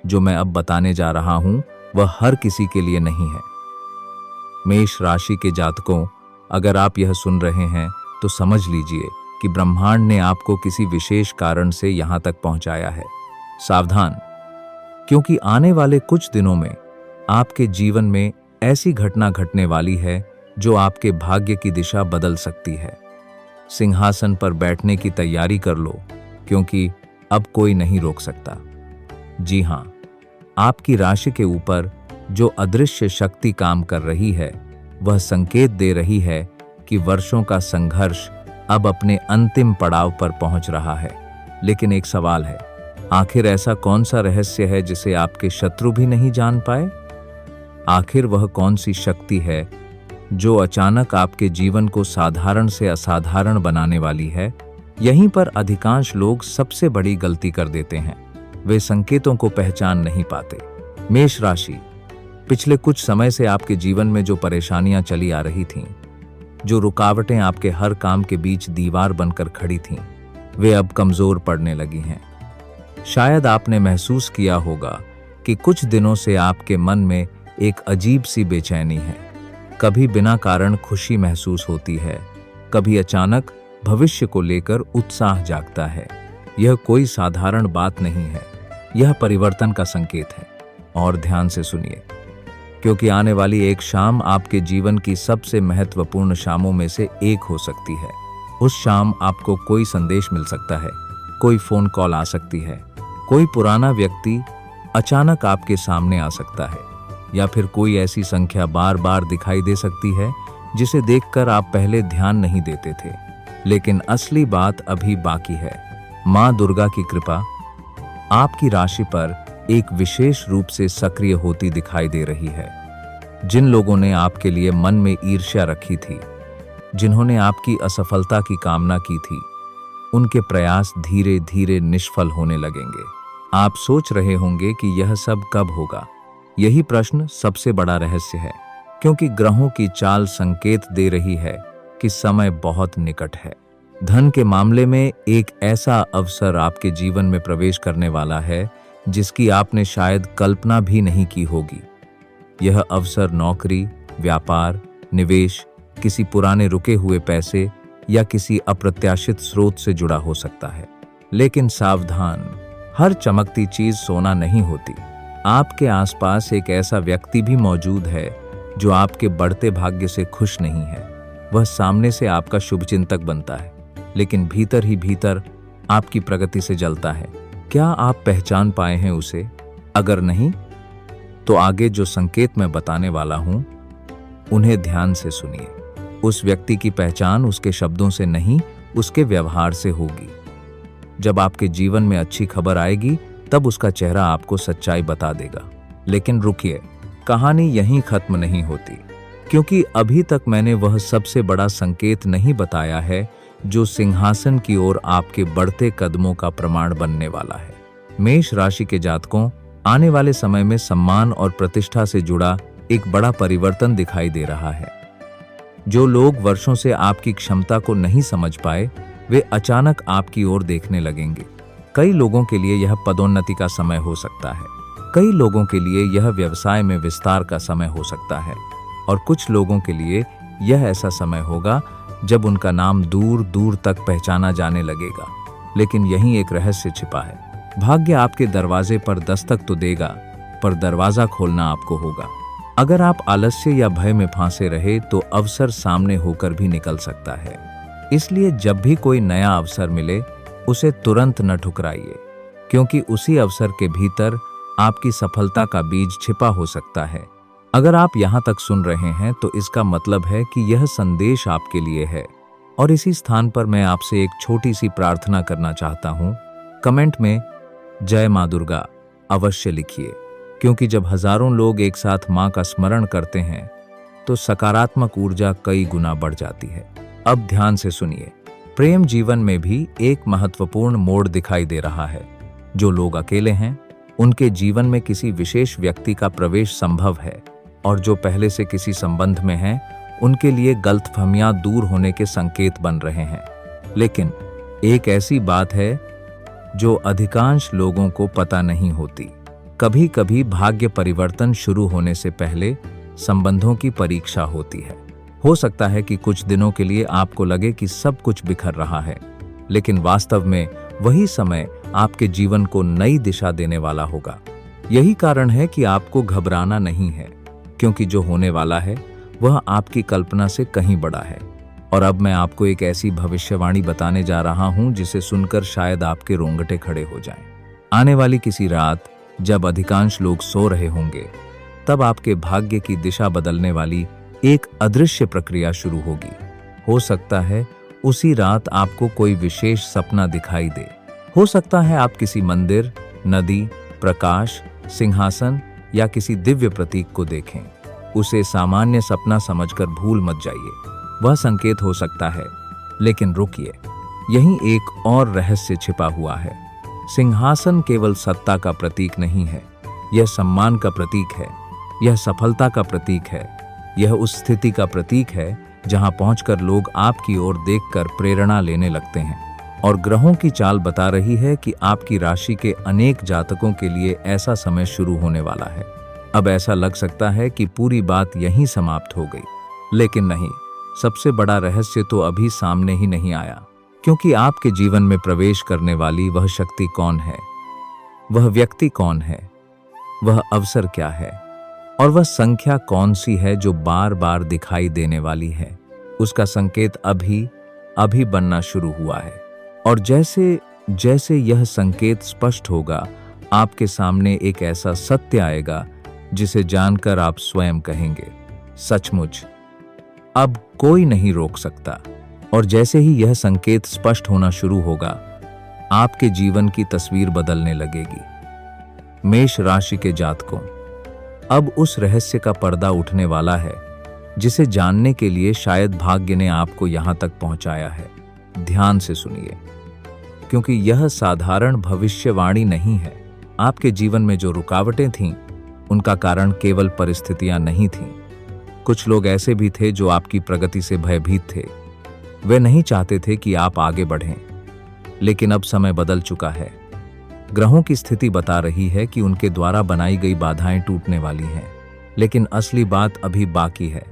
जो मैं अब बताने जा रहा हूं वह हर किसी के लिए नहीं है। मेष राशि के जातकों, अगर आप यह सुन रहे हैं तो समझ लीजिए कि ब्रह्मांड ने आपको किसी विशेष कारण से यहां तक पहुंचाया है। सावधान, क्योंकि आने वाले कुछ दिनों में आपके जीवन में ऐसी घटना घटने वाली है जो आपके भाग्य की दिशा बदल सकती है। सिंहासन पर बैठने की तैयारी कर लो, क्योंकि अब कोई नहीं रोक सकता। जी हां, आपकी राशि के ऊपर जो अदृश्य शक्ति काम कर रही है वह संकेत दे रही है कि वर्षों का संघर्ष अब अपने अंतिम पड़ाव पर पहुंच रहा है। लेकिन एक सवाल है, आखिर ऐसा कौन सा रहस्य है जिसे आपके शत्रु भी नहीं जान पाए? आखिर वह कौन सी शक्ति है जो अचानक आपके जीवन को साधारण से असाधारण बनाने वाली है? यहीं पर अधिकांश लोग सबसे बड़ी गलती कर देते हैं, वे संकेतों को पहचान नहीं पाते। मेष राशि, पिछले कुछ समय से आपके जीवन में जो परेशानियां चली आ रही थीं, जो रुकावटें आपके हर काम के बीच दीवार बनकर खड़ी थीं, वे अब कमजोर पड़ने लगी हैं। शायद आपने महसूस किया होगा कि कुछ दिनों से आपके मन में एक अजीब सी बेचैनी है। कभी बिना कारण खुशी महसूस होती है, कभी अचानक भविष्य को लेकर उत्साह जागता है। यह कोई साधारण बात नहीं है, यह परिवर्तन का संकेत है। और ध्यान से सुनिए, क्योंकि आने वाली एक शाम आपके जीवन की सबसे महत्वपूर्ण शामों में से एक हो सकती है। उस शाम आपको कोई संदेश मिल सकता है, कोई फोन कॉल आ सकती है, कोई पुराना व्यक्ति अचानक आपके सामने आ सकता है, या फिर कोई ऐसी संख्या बार बार दिखाई दे सकती है जिसे देखकर आप पहले ध्यान नहीं देते थे। लेकिन असली बात अभी बाकी है। मां दुर्गा की कृपा आपकी राशि पर एक विशेष रूप से सक्रिय होती दिखाई दे रही है। जिन लोगों ने आपके लिए मन में ईर्ष्या रखी थी, जिन्होंने आपकी असफलता की कामना की थी, उनके प्रयास धीरे धीरे निष्फल होने लगेंगे। आप सोच रहे होंगे कि यह सब कब होगा? यही प्रश्न सबसे बड़ा रहस्य है, क्योंकि ग्रहों की चाल संकेत दे रही है कि समय बहुत निकट है। धन के मामले में एक ऐसा अवसर आपके जीवन में प्रवेश करने वाला है जिसकी आपने शायद कल्पना भी नहीं की होगी। यह अवसर नौकरी, व्यापार, निवेश, किसी पुराने रुके हुए पैसे या किसी अप्रत्याशित स्रोत से जुड़ा हो सकता है। लेकिन सावधान, हर चमकती चीज सोना नहीं होती। आपके आसपास एक ऐसा व्यक्ति भी मौजूद है जो आपके बढ़ते भाग्य से खुश नहीं है। वह सामने से आपका शुभचिंतक बनता है, लेकिन भीतर ही भीतर आपकी प्रगति से जलता है। क्या आप पहचान पाए हैं उसे? अगर नहीं, तो आगे जो संकेत मैं बताने वाला हूं, उन्हें ध्यान से सुनिए। उस व्यक्ति की पहचान उसके शब्दों से नहीं, उसके व्यवहार से होगी। जब आपके जीवन में अच्छी खबर आएगी, तब उसका चेहरा आपको सच्चाई बता देगा। लेकिन रुकिए, कहानी यहीं खत्म नहीं होती, क्योंकि अभी तक मैंने वह सबसे बड़ा संकेत नहीं बताया है जो सिंहासन की ओर आपके बढ़ते कदमों का प्रमाण बनने वाला है। मेष राशि के जातकों, आने वाले समय में सम्मान और प्रतिष्ठा से जुड़ा एक बड़ा परिवर्तन दिखाई दे रहा है। जो लोग वर्षों से आपकी क्षमता को नहीं समझ पाए, वे अचानक आपकी ओर देखने लगेंगे। कई लोगों के लिए यह पदोन्नति का समय हो सकता है, कई लोगों के लिए यह व्यवसाय में विस्तार का समय हो सकता है, और कुछ लोगों के लिए यह ऐसा समय होगा जब उनका नाम दूर दूर तक पहचाना जाने लगेगा। लेकिन यहीं एक रहस्य छिपा है। भाग्य आपके दरवाजे पर दस्तक तो देगा, पर दरवाजा खोलना आपको होगा। अगर आप आलस्य या भय में फांसे रहे तो अवसर सामने होकर भी निकल सकता है। इसलिए जब भी कोई नया अवसर मिले, उसे तुरंत न ठुकराइए, क्योंकि उसी अवसर के भीतर आपकी सफलता का बीज छिपा हो सकता है। अगर आप यहाँ तक सुन रहे हैं तो इसका मतलब है कि यह संदेश आपके लिए है। और इसी स्थान पर मैं आपसे एक छोटी सी प्रार्थना करना चाहता हूँ। कमेंट में जय माँ दुर्गा अवश्य लिखिए, क्योंकि जब हजारों लोग एक साथ माँ का स्मरण करते हैं तो सकारात्मक ऊर्जा कई गुना बढ़ जाती है। अब ध्यान से सुनिए, प्रेम जीवन में भी एक महत्वपूर्ण मोड़ दिखाई दे रहा है। जो लोग अकेले हैं, उनके जीवन में किसी विशेष व्यक्ति का प्रवेश संभव है, और जो पहले से किसी संबंध में हैं, उनके लिए गलतफहमियां दूर होने के संकेत बन रहे हैं। लेकिन एक ऐसी बात है जो अधिकांश लोगों को पता नहीं होती। कभी कभी भाग्य परिवर्तन शुरू होने से पहले संबंधों की परीक्षा होती है। हो सकता है कि कुछ दिनों के लिए आपको लगे कि सब कुछ बिखर रहा है, लेकिन वास्तव में वही समय आपके जीवन को नई दिशा देने वाला होगा। यही कारण है कि आपको घबराना नहीं है, क्योंकि जो होने वाला है वह आपकी कल्पना से कहीं बड़ा है। और अब मैं आपको एक ऐसी भविष्यवाणी बताने जा रहा हूं जिसे सुनकर शायद आपके रोंगटे खड़े हो जाएं। आने वाली किसी रात जब अधिकांश लोग सो रहे होंगे, तब आपके भाग्य की दिशा बदलने वाली एक अदृश्य प्रक्रिया शुरू होगी। हो सकता है उसी रात आपको कोई विशेष सपना दिखाई दे। हो सकता है आप किसी मंदिर, नदी, प्रकाश, सिंहासन या किसी दिव्य प्रतीक को देखें। उसे सामान्य सपना समझकर भूल मत जाइए, वह संकेत हो सकता है। लेकिन रुकिए, यहीं एक और रहस्य छिपा हुआ है। सिंहासन केवल सत्ता का प्रतीक नहीं है, यह सम्मान का प्रतीक है, यह सफलता का प्रतीक है, यह उस स्थिति का प्रतीक है जहां पहुंचकर लोग आपकी ओर देखकर प्रेरणा लेने लगते हैं। और ग्रहों की चाल बता रही है कि आपकी राशि के अनेक जातकों के लिए ऐसा समय शुरू होने वाला है। अब ऐसा लग सकता है कि पूरी बात यहीं समाप्त हो गई, लेकिन नहीं, सबसे बड़ा रहस्य तो अभी सामने ही नहीं आया। क्योंकि आपके जीवन में प्रवेश करने वाली वह शक्ति कौन है, वह व्यक्ति कौन है, वह अवसर क्या है, और वह संख्या कौन सी है जो बार बार दिखाई देने वाली है, उसका संकेत अभी बनना शुरू हुआ है। और जैसे जैसे यह संकेत स्पष्ट होगा, आपके सामने एक ऐसा सत्य आएगा जिसे जानकर आप स्वयं कहेंगे, सचमुच अब कोई नहीं रोक सकता। और जैसे ही यह संकेत स्पष्ट होना शुरू होगा, आपके जीवन की तस्वीर बदलने लगेगी। मेष राशि के जातकों, अब उस रहस्य का पर्दा उठने वाला है जिसे जानने के लिए शायद भाग्य ने आपको यहां तक पहुंचाया है। ध्यान से सुनिए, क्योंकि यह साधारण भविष्यवाणी नहीं है। आपके जीवन में जो रुकावटें थीं, उनका कारण केवल परिस्थितियां नहीं थीं। कुछ लोग ऐसे भी थे जो आपकी प्रगति से भयभीत थे। वे नहीं चाहते थे कि आप आगे बढ़ें, लेकिन अब समय बदल चुका है। ग्रहों की स्थिति बता रही है कि उनके द्वारा बनाई गई बाधाएं टूटने वाली हैं, लेकिन असली बात अभी बाकी है।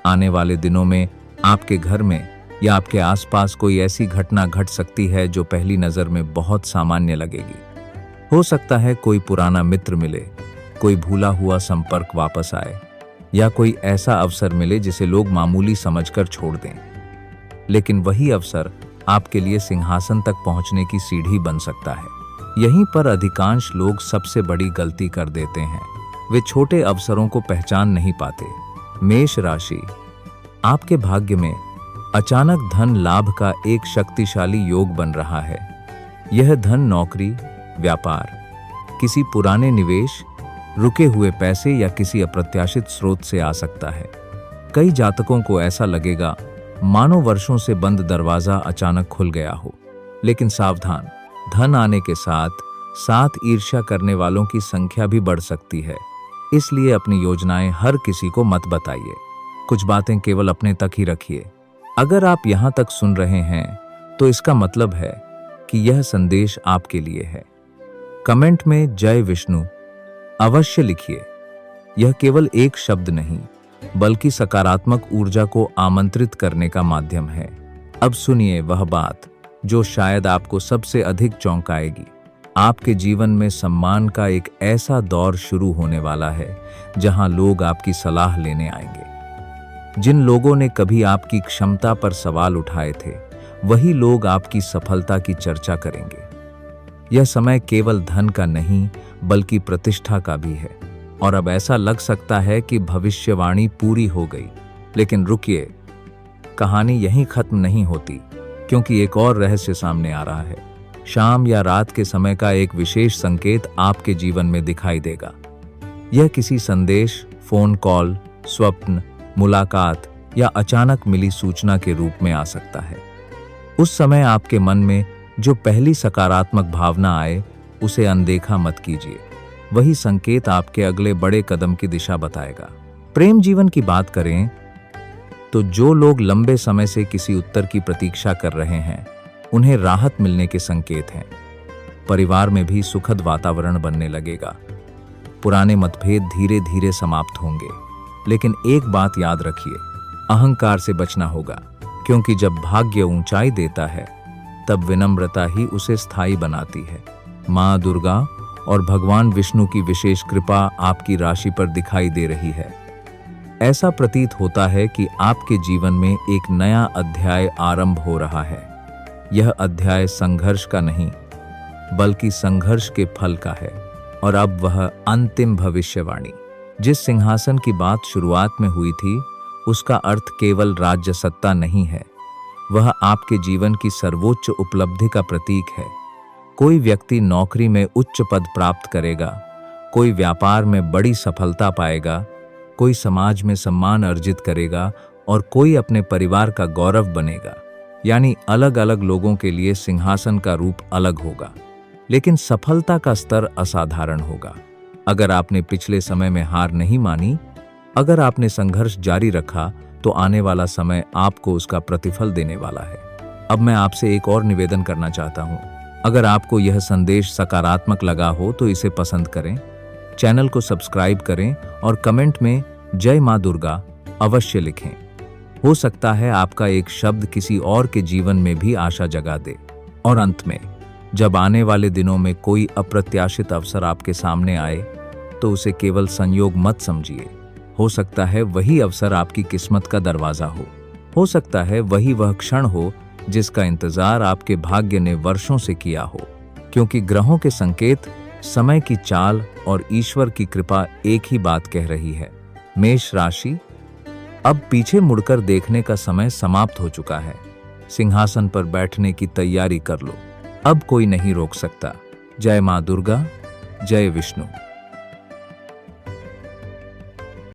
आने वाले दिनों में आपके घर में या आपके आसपास कोई ऐसी घटना घट सकती है जो पहली नजर में बहुत सामान्य लगेगी। हो सकता है कोई पुराना मित्र मिले, कोई भूला हुआ संपर्क वापस आए, या कोई ऐसा अवसर मिले जिसे लोग मामूली समझकर छोड़ दें। लेकिन वही अवसर आपके लिए सिंहासन तक पहुंचने की सीढ़ी बन सकता है। यहीं पर अधिकांश लोग सबसे बड़ी गलती कर देते हैं, वे छोटे अवसरों को पहचान नहीं पाते। मेष राशि, आपके भाग्य में अचानक धन लाभ का एक शक्तिशाली योग बन रहा है। यह धन नौकरी, व्यापार, किसी पुराने निवेश, रुके हुए पैसे या किसी अप्रत्याशित स्रोत से आ सकता है। कई जातकों को ऐसा लगेगा मानो वर्षों से बंद दरवाजा अचानक खुल गया हो। लेकिन सावधान, धन आने के साथ साथ ईर्ष्या करने वालों की संख्या भी बढ़ सकती है। इसलिए अपनी योजनाएं हर किसी को मत बताइए, कुछ बातें केवल अपने तक ही रखिए। अगर आप यहां तक सुन रहे हैं तो इसका मतलब है कि यह संदेश आपके लिए है। कमेंट में जय विष्णु अवश्य लिखिए। यह केवल एक शब्द नहीं, बल्कि सकारात्मक ऊर्जा को आमंत्रित करने का माध्यम है। अब सुनिए वह बात जो शायद आपको सबसे अधिक चौंकाएगी। आपके जीवन में सम्मान का एक ऐसा दौर शुरू होने वाला है जहां लोग आपकी सलाह लेने आएंगे। जिन लोगों ने कभी आपकी क्षमता पर सवाल उठाए थे, वही लोग आपकी सफलता की चर्चा करेंगे। यह समय केवल धन का नहीं, बल्कि प्रतिष्ठा का भी है। और अब ऐसा लग सकता है कि भविष्यवाणी पूरी हो गई, लेकिन रुकिए, कहानी यहीं खत्म नहीं होती, क्योंकि एक और रहस्य सामने आ रहा है। शाम या रात के समय का एक विशेष संकेत आपके जीवन में दिखाई देगा। यह किसी संदेश, फोन कॉल, स्वप्न, मुलाकात या अचानक मिली सूचना के रूप में आ सकता है। उस समय आपके मन में जो पहली सकारात्मक भावना आए, उसे अनदेखा मत कीजिए। वही संकेत आपके अगले बड़े कदम की दिशा बताएगा। प्रेम जीवन की बात करें तो जो लोग लंबे समय से किसी उत्तर की प्रतीक्षा कर रहे हैं, उन्हें राहत मिलने के संकेत हैं। परिवार में भी सुखद वातावरण बनने लगेगा। पुराने मतभेद धीरे धीरे समाप्त होंगे। लेकिन एक बात याद रखिए, अहंकार से बचना होगा, क्योंकि जब भाग्य ऊंचाई देता है तब विनम्रता ही उसे स्थायी बनाती है। माँ दुर्गा और भगवान विष्णु की विशेष कृपा आपकी राशि पर दिखाई दे रही है। ऐसा प्रतीत होता है कि आपके जीवन में एक नया अध्याय आरंभ हो रहा है। यह अध्याय संघर्ष का नहीं, बल्कि संघर्ष के फल का है। और अब वह अंतिम भविष्यवाणी, जिस सिंहासन की बात शुरुआत में हुई थी, उसका अर्थ केवल राज्य सत्ता नहीं है, वह आपके जीवन की सर्वोच्च उपलब्धि का प्रतीक है। कोई व्यक्ति नौकरी में उच्च पद प्राप्त करेगा, कोई व्यापार में बड़ी सफलता पाएगा, कोई समाज में सम्मान अर्जित करेगा और कोई अपने परिवार का गौरव बनेगा। यानी अलग अलग लोगों के लिए सिंहासन का रूप अलग होगा, लेकिन सफलता का स्तर असाधारण होगा। अगर आपने पिछले समय में हार नहीं मानी, अगर आपने संघर्ष जारी रखा, तो आने वाला समय आपको उसका प्रतिफल देने वाला है। अब मैं आपसे एक और निवेदन करना चाहता हूँ। अगर आपको यह संदेश सकारात्मक लगा हो तो इसे पसंद करें, चैनल को सब्सक्राइब करें और कमेंट में जय माँ दुर्गा अवश्य लिखें। हो सकता है आपका एक शब्द किसी और के जीवन में भी आशा जगा दे। और अंत में, जब आने वाले दिनों में कोई अप्रत्याशित अवसर आपके सामने आए, तो उसे केवल संयोग मत समझिए। हो सकता है वही अवसर आपकी किस्मत का दरवाजा हो सकता है वही वह क्षण हो जिसका इंतजार आपके भाग्य ने वर्षों से किया हो। क्योंकि ग्रहों के संकेत, समय की चाल और ईश्वर की कृपा एक ही बात कह रही है। मेष राशि, अब पीछे मुड़कर देखने का समय समाप्त हो चुका है। सिंहासन पर बैठने की तैयारी कर लो, अब कोई नहीं रोक सकता। जय माँ दुर्गा, जय विष्णु।